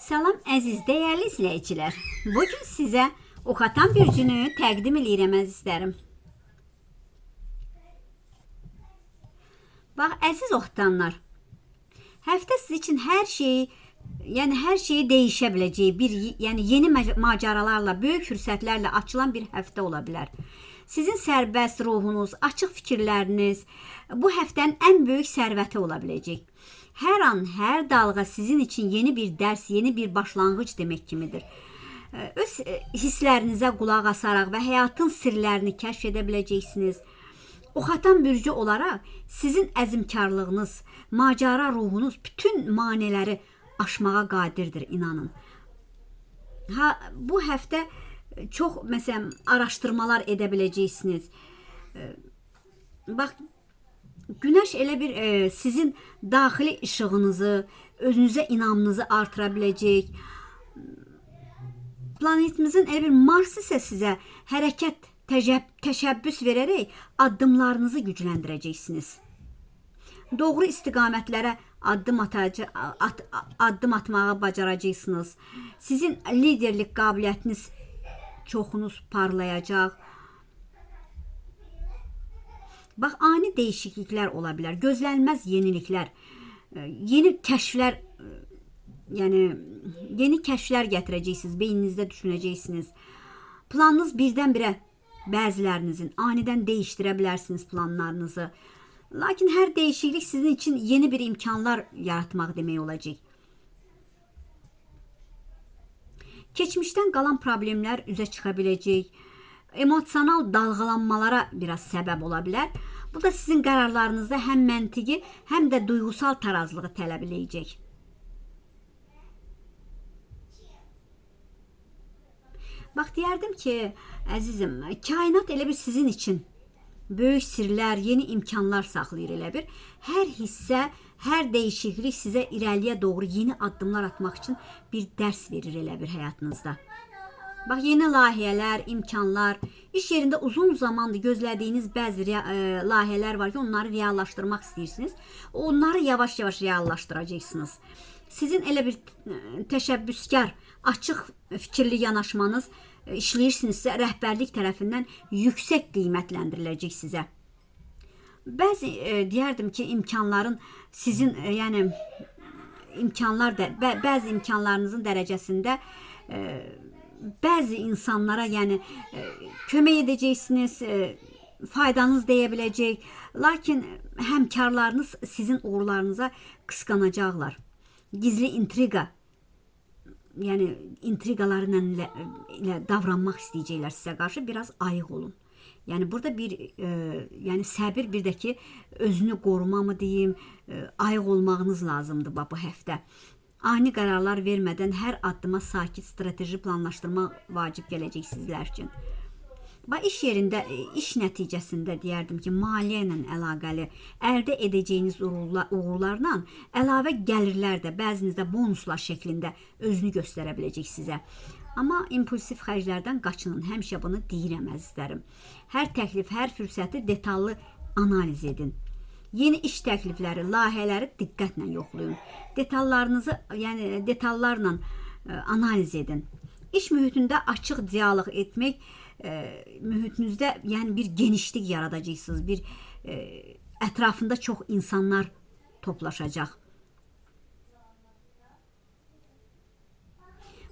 Salam əziz, dəyərli izləyicilər. Bugün sizə oxatan bürcünü təqdim edirəm əzizlərim. Bax, əziz oxutanlar, həftə siz üçün hər şeyi dəyişə biləcəyi yeni macəralarla, böyük fürsətlərlə açılan bir həftə ola bilər. Sizin sərbəst ruhunuz, açıq fikirləriniz bu həftənin ən böyük sərvəti ola biləcək. Hər an, hər dalğa sizin üçün yeni bir dərs, yeni bir başlanğıc demək kimidir. Öz hisslərinizə qulaq asaraq və həyatın sirlərini kəşf edə biləcəksiniz. Oxatan bürcü olaraq sizin əzmkarlığınız, macəra ruhunuz bütün maneələri aşmağa qadirdir, inanın. Bu həftə çox araşdırmalar edə biləcəksiniz. Bax, Günəş elə bir sizin daxili işığınızı, özünüzə inamınızı artıra biləcək. Planetimizin elə bir Mars isə sizə hərəkət, təşəbbüs verərək addımlarınızı gücləndirəcəksiniz. Doğru istiqamətlərə addım atmağı bacaracaqsınız. Sizin liderlik qabiliyyətiniz çoxunuz parlayacaq. Bax, ani dəyişikliklər ola bilər, gözlənilməz yeniliklər, yeni kəşflər, yeni kəşflər gətirəcəksiniz, beyninizdə düşünəcəksiniz. Planınız birdən-birə bəzilərinizin anidən dəyişdirə bilərsiniz planlarınızı. Lakin hər dəyişiklik sizin üçün yeni bir imkanlar yaratmaq demək olacaq. Keçmişdən qalan problemlər üzə çıxa biləcək. Emosional dalğalanmalara biraz səbəb ola bilər. Bu da sizin qərarlarınızda həm məntiqi, həm də duygusal tarazlığı tələb edəcək. Bax, deyərdim ki, əzizim, kainat elə bir sizin üçün böyük sirlər, yeni imkanlar saxlayır elə bir. Hər hissə, hər dəyişiklik sizə irəliyə doğru yeni addımlar atmaq üçün bir dərs verir elə bir həyatınızda. Bax, yeni layihələr, imkanlar, iş yerində uzun zamandır gözlədiyiniz bəzi layihələr var ki, onları reallaşdırmaq istəyirsiniz. Onları yavaş-yavaş reallaşdıracaqsınız. Sizin elə bir təşəbbüskar, açıq fikirli yanaşmanız işləyirsinizsə, rəhbərlik tərəfindən yüksək qiymətləndiriləcək sizə. Deyərdim ki, imkanların sizin, bəzi imkanlarınızın dərəcəsində bəzi insanlara kömək edəcəksiniz, faydanız deyə biləcək. Lakin həmkarlarınız sizin uğurlarınıza qısqanacaqlar. Gizli intriqa, intriqalarla davranmaq istəyəcəklər sizə qarşı. Biraz ayıq olun. Burada bir səbir, bir də ki, özünü qoruma mı deyim, ayıq olmağınız lazımdır bu həftə. Ani qərarlar vermədən hər addıma sakit strateji planlaşdırmaq vacib gələcək sizlər üçün. İş yerində, iş nəticəsində deyərdim ki, maliyyə ilə əlaqəli əldə edəcəyiniz uğurlarla əlavə gəlirlər də bəzinizdə bonuslar şəklində özünü göstərə biləcək sizə. Amma impulsiv xərclərdən qaçının, həmişə bunu deyirəm əzizlərim. Hər təklif, hər fürsəti detallı analiz edin. Yeni iş təklifləri, layihələri diqqətlə yoxlayın. Detallarla analiz edin. İş mühitində açıq dialoq etmək, mühitinizdə bir genişlik yaradacaqsınız. Ətrafında çox insanlar toplaşacaq.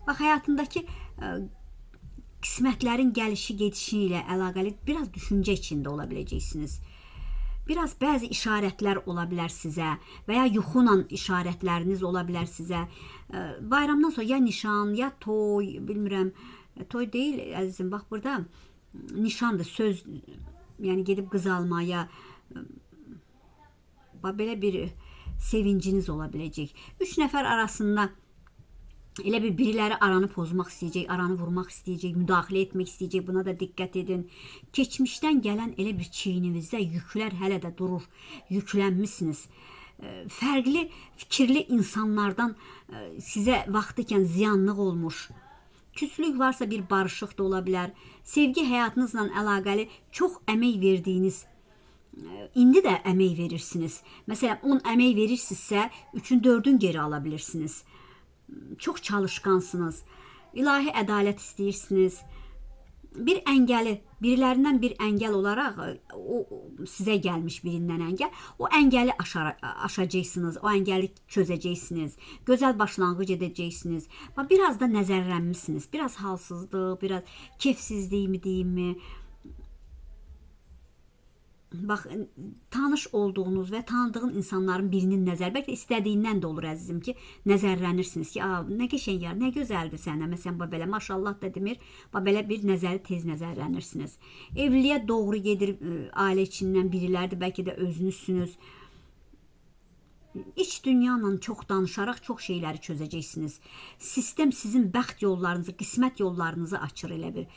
Bax, həyatındakı qismətlərin gəlişi, gedişi ilə əlaqəli biraz düşüncə içində ola biləcəksiniz. Biraz bəzi işarətlər ola bilər sizə və ya yuxuyla işarətləriniz ola bilər sizə. Bayramdan sonra ya nişan, ya toy, bilmirəm, toy deyil əzizim, bax burada nişandır, söz, gedib qız almaya, belə bir sevinciniz ola biləcək. 3 nəfər arasında elə bir biriləri aranı pozmaq istəyəcək, aranı vurmaq istəyəcək, müdaxilə etmək istəyəcək, buna da diqqət edin. Keçmişdən gələn elə bir çiyninizdə yüklər hələ də durur, yüklənmişsiniz. Fərqli fikirli insanlardan sizə vaxtıkən ziyanlıq olmuş. Küslük varsa bir barışıq da ola bilər. Sevgi həyatınızla əlaqəli çox əmək verdiyiniz, indi də əmək verirsiniz. Məsələn, 10 əmək verirsinizsə, 3-ün 4-ün geri ala bilirsiniz. Çox çalışqansınız. İlahi ədalət istəyirsiniz. Bir əngəli, birilərindən bir əngəl olaraq o sizə gəlmiş birindən əngəl, o əngəli aşacaqsınız, o əngəli çözəcəksiniz. Gözəl başlanğıc edəcəksiniz. Biraz da nəzərlənmisiniz. Biraz halsızlıq, biraz keyfsizlik mi deyimmi? Bax, tanış olduğunuz və tanıdığın insanların birinin nəzər, bəlkə istədiyindən də olur əzizim ki, nəzərlənirsiniz ki, nə qəşəng yer, nə gözəldir sənə, məsələn, belə maşallah da demir, belə bir nəzəri tez nəzərlənirsiniz. Evliliyə doğru gedir, ailə içindən birilərdir, bəlkə də özünüzsünüz. İç dünyanla çox danışaraq çox şeyləri çözəcəksiniz. Sistem sizin bəxt yollarınızı, qismət yollarınızı açır elə bir.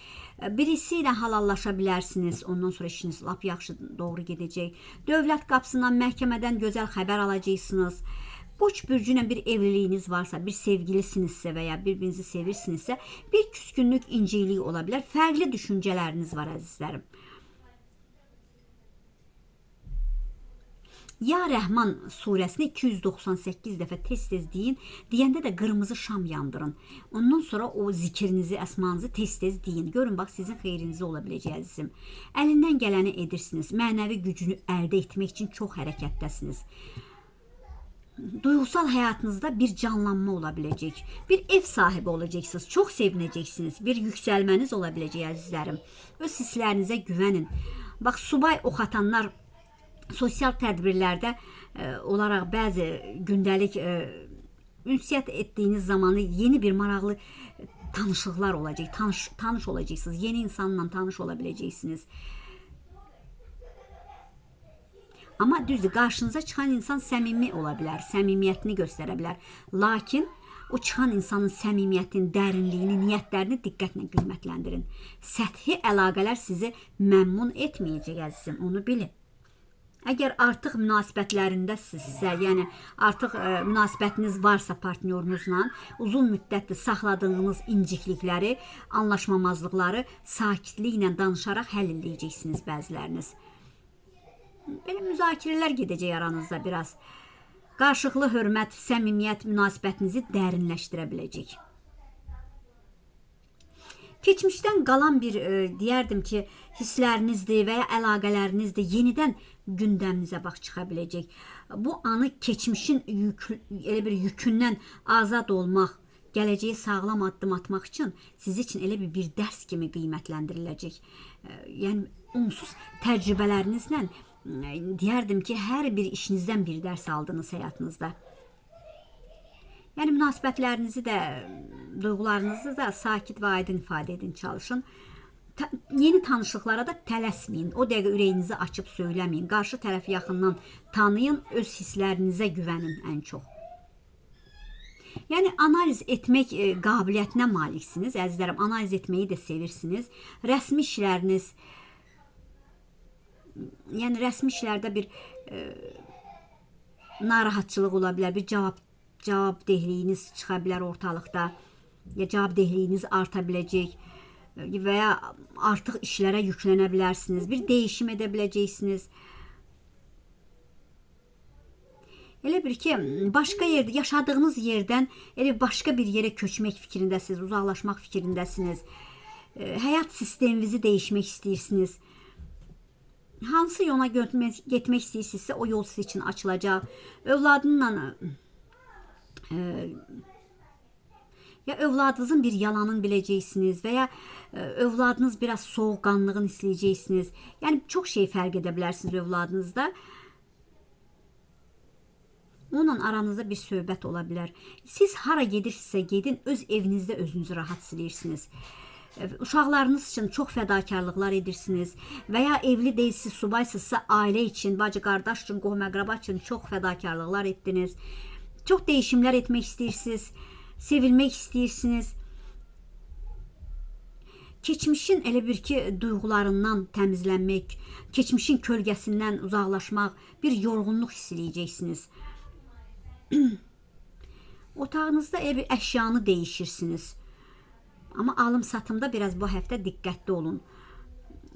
Birisi ilə halallaşa bilərsiniz, ondan sonra işiniz lap yaxşı doğru gedəcək. Dövlət qapısından, məhkəmədən gözəl xəbər alacaqsınız. Qoç bürcü ilə bir evliliyiniz varsa, bir sevgilisinizsə və ya bir-birinizi sevirsinizsə, bir küskünlük, inciklik ola bilər. Fərqli düşüncələriniz var əzizlərim. Ya Rəhman surəsini 298 dəfə tez-tez deyin, deyəndə də qırmızı şam yandırın. Ondan sonra o zikrinizi, əsmanızı tez-tez deyin. Görün, bax, sizin xeyrinizə ola biləcək əzizim. Əlindən gələni edirsiniz. Mənəvi gücünü əldə etmək üçün çox hərəkətdəsiniz. Duygusal həyatınızda bir canlanma ola biləcək. Bir ev sahibi olacaqsınız. Çox sevinəcəksiniz. Bir yüksəlməniz ola biləcək əzizlərim. Öz hisslərinizə güvənin. Bax, subay ox atanlar sosial tədbirlərdə olaraq bəzi gündəlik ünsiyyət etdiyiniz zamanı yeni bir maraqlı tanışlıqlar olacaq. Tanış olacaqsınız. Yeni insanla tanış ola biləcəksiniz. Amma düzdür, qarşınıza çıxan insan səmimi ola bilər, səmimiyyətini göstərə bilər. Lakin o çıxan insanın səmimiyyətini, dərinliyini, niyyətlərini diqqətlə qiymətləndirin. Səthi əlaqələr sizi məmnun etməyəcək əzizim, onu bilin. Əgər artıq münasibətlərindəsinizsə, yəni artıq münasibətiniz varsa partnyorunuzla, uzun müddətdir saxladığınız inciklikləri, anlaşmamazlıqları sakitliklə danışaraq həll edəcəksiniz bəziləriniz. Belə müzakirələr gedəcək aranızda biraz. Qarşılıqlı hörmət, səmimiyyət münasibətinizi dərinləşdirə biləcək. Keçmişdən qalan bir, deyərdim ki, hisslərinizdir və ya əlaqələrinizdir, yenidən gündəminizə bax çıxa biləcək. Bu anı keçmişin elə bir yükündən azad olmaq, gələcəyə sağlam addım atmaq üçün siz üçün elə bir dərs kimi qiymətləndiriləcək. Yəni, onsuz təcrübələrinizlə deyərdim ki, hər bir işinizdən bir dərs aldınız həyatınızda. Yəni, münasibətlərinizi də, duyğularınızı da sakit və aydın ifadə edin, çalışın. Yeni tanışlıqlara da tələsməyin. O dəqiqə ürəyinizi açıb söyləməyin. Qarşı tərəfi yaxından tanıyın, öz hisslərinizə güvənin ən çox. Yəni, analiz etmək qabiliyyətinə maliksiniz. Əzizlərim, analiz etməyi də sevirsiniz. Rəsmi işləriniz, yəni rəsmi işlərdə bir narahatçılıq ola bilər, bir cavabdehliyiniz çıxa bilər ortalıqda, ya cavabdehliyiniz arta biləcək və ya artıq işlərə yüklənə bilərsiniz, bir dəyişim edə biləcəksiniz. Elə bir ki, başqa yerdə, yaşadığınız yerdən elə başqa bir yerə köçmək fikrindəsiniz, uzaqlaşmaq fikrindəsiniz. Həyat sisteminizi dəyişmək istəyirsiniz. Hansı yola getmək istəyirsinizsə, o yol sizin üçün açılacaq. Ya övladınızın bir yalanını biləcəksiniz və ya övladınız biraz soğuqqanlığını istəyəcəksiniz. Yəni, çox şey fərq edə bilərsiniz övladınızda. Onunla aranızda bir söhbət ola bilər. Siz hara gedirsinizsə gedin, öz evinizdə özünüzü rahat siləyirsiniz. Uşaqlarınız üçün çox fədakarlıqlar edirsiniz və ya evli deyilsiniz, subaysınızsa ailə üçün, bacı, qardaş üçün, qohum-əqraba üçün çox fədakarlıqlar etdiniz. Çox dəyişimlər etmək istəyirsiniz, sevilmək istəyirsiniz. Keçmişin elə bir ki, duyğularından təmizlənmək, keçmişin kölgəsindən uzaqlaşmaq, bir yorğunluq hiss edəcəksiniz. Otağınızda elə bir əşyanı dəyişirsiniz. Amma alım-satımda biraz bu həftə diqqətli olun.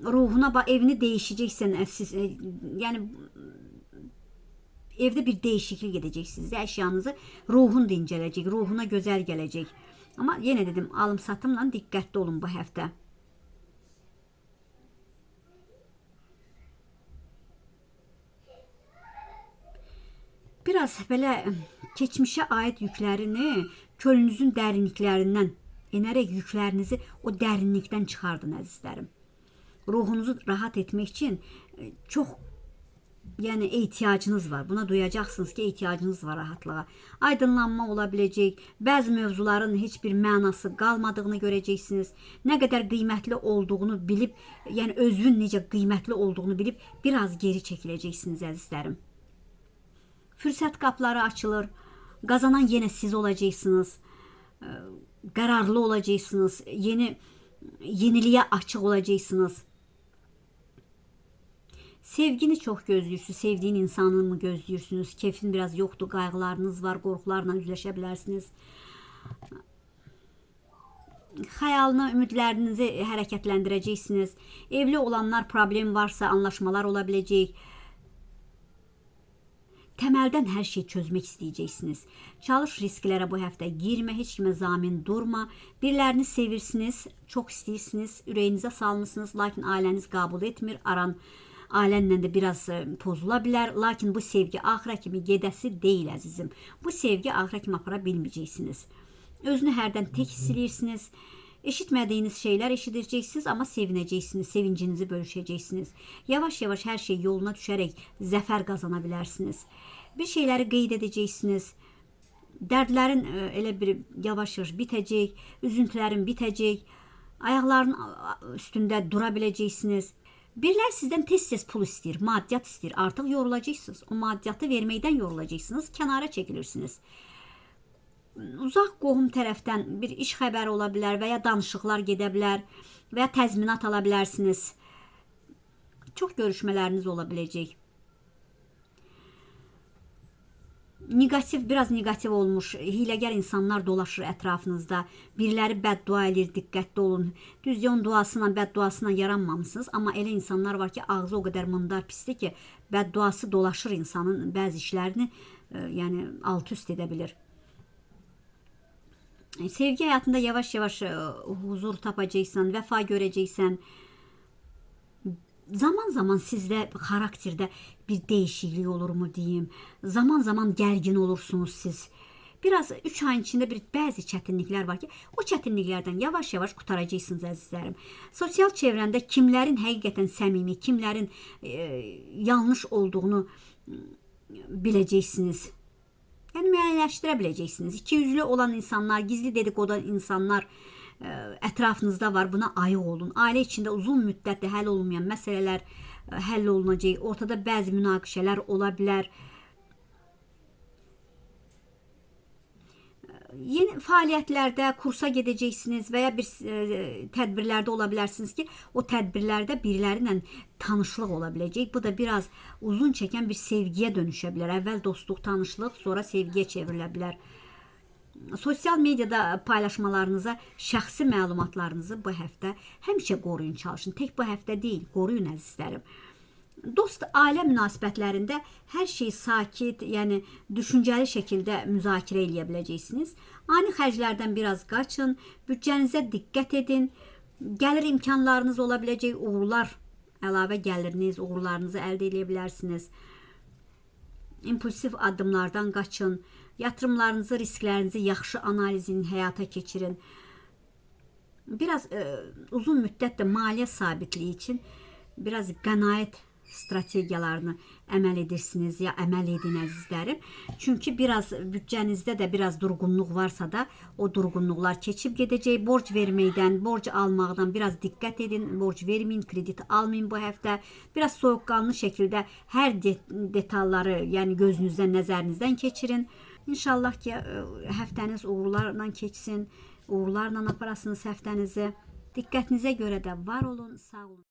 Ruhuna, evini dəyişəcəksən, yəni Evdə bir dəyişiklik edəcəksiniz. Əşyanızı ruhun dincələcək, ruhuna gözəl gələcək. Amma yenə dedim, alım satımla diqqətli olun bu həftə. Biraz belə keçmişə aid yüklərini könlünüzün dərinliklərindən enərək yüklərinizi o dərinlikdən çıxardın əzizlərim. Ruhunuzu rahat etmək üçün çox ehtiyacınız var. Buna duyacaqsınız ki, ehtiyacınız var rahatlığa. Aydınlanma ola biləcək. Bəzi mövzuların heç bir mənası qalmadığını görəcəksiniz. Nə qədər qiymətli olduğunu bilib, yəni özünün necə qiymətli olduğunu bilib biraz geri çəkiləcəksiniz əzizlərim. Fürsət qapıları açılır. Qazanan yenə siz olacaqsınız. Qərarlı olacaqsınız. Yeniliyə açıq olacaqsınız. Sevgini çox gözləyirsiniz. Sevdiyin insanı mı gözləyirsiniz? Keyfin biraz yoxdur, qayğılarınız var, qorxularla üzləşə bilərsiniz. Xəyalını, ümidlərinizi hərəkətləndirəcəksiniz. Evli olanlar problem varsa anlaşmalar ola biləcək. Təməldən hər şeyi çözmək istəyəcəksiniz. Çalış risklərə bu həftə girmə, heç kimə zamin durma. Birilərini sevirsiniz, çox istəyirsiniz, ürəyinizə salmışsınız, lakin ailəniz qəbul etmir. Aran ailənlə də biraz pozula bilər, lakin bu sevgi axıra kimi gedəsi deyil əzizim. Bu sevgi axıra kimi apara bilməyəcəksiniz. Özünü hərdən tək hiss edirsiniz. Eşitmədiyiniz şeylər eşidəcəksiniz, amma sevinəcəksiniz, sevincinizi bölüşəcəksiniz. Yavaş-yavaş hər şey yoluna düşərək zəfər qazana bilərsiniz. Bir şeyləri qeyd edəcəksiniz. Dərdlərin elə bir yavaş-yavaş bitəcək, üzüntülərin bitəcək, ayaqların üstündə dura biləcəksiniz. Biriləri sizdən tez-tez pul istəyir, maddiyyat istəyir, artıq yorulacaqsınız. O maddiyatı verməkdən yorulacaqsınız, kənara çəkilirsiniz. Uzaq qohum tərəfdən bir iş xəbəri ola bilər və ya danışıqlar gedə bilər və ya təzminat ala bilərsiniz. Çox görüşmələriniz ola biləcək. Biraz negativ olmuş, hiləgər insanlar dolaşır ətrafınızda. Biriləri bəddua edir, diqqətli olun. Düzdür, duasıyla, bədduasıyla yaranmamışsınız, amma elə insanlar var ki, ağzı o qədər mındar pisdir ki, bədduası dolaşır insanın bəzi işlərini, alt-üst edə bilir. Sevgi həyatında yavaş-yavaş huzur tapacaqsan, vəfa görəcəksən. Zaman-zaman sizdə xarakterdə bir dəyişiklik olur mu deyim. Zaman-zaman gərgin olursunuz siz. Biraz 3 ayın içində bəzi çətinliklər var ki, o çətinliklərdən yavaş-yavaş qutaracaqsınız əzizlərim. Sosial çevrəndə kimlərin həqiqətən səmimi, kimlərin yanlış olduğunu biləcəksiniz. Yəni müəyyənləşdirə biləcəksiniz. İkiyüzlü olan insanlar, gizli dedikodu insanlar ətrafınızda var. Buna ayıq olun. Ailə içində uzun müddətdə həll olunmayan məsələlər həll olunacaq. Ortada bəzi münaqişələr ola bilər. Yeni fəaliyyətlərdə kursa gedəcəksiniz və ya bir tədbirlərdə ola bilərsiniz ki, o tədbirlərdə biriləri ilə tanışlıq ola biləcək. Bu da biraz uzun çəkən bir sevgiyə dönüşə bilər. Əvvəl dostluq, tanışlıq, sonra sevgiyə çevrilə bilər. Sosial mediada paylaşmalarınıza, şəxsi məlumatlarınızı bu həftə həmişə qoruyun, çalışın. Tək bu həftə deyil, qoruyun əzizlərim. Dost, ailə münasibətlərində hər şey sakit, yəni düşüncəli şəkildə müzakirə eləyə biləcəksiniz. Ani xərclərdən biraz qaçın, büdcənizə diqqət edin. Gəlir imkanlarınız ola biləcək, uğurlar, əlavə gəliriniz, uğurlarınızı əldə edə bilərsiniz. İmpulsiv addımlardan qaçın. Yatırımlarınızı, risklərinizi yaxşı analizin, həyata keçirin. Biraz uzun müddətdə maliyyə sabitliyi üçün biraz qənaət strategiyalarını əməl edirsiniz ya əməl edin əzizlərim. Çünki biraz büdcənizdə də biraz durğunluq varsa da o durğunluqlar keçib gedəcək. Borc verməkdən, borc almaqdan biraz diqqət edin. Borc verməyin, kredit almayın bu həftə. Biraz soyuqqanlı şəkildə hər detalları, yəni gözünüzdən, nəzərinizdən keçirin. İnşallah ki, həftəniz uğurlarla keçsin, uğurlarla aparasınız həftənizi. Diqqətinizə görə də var olun, sağ olun.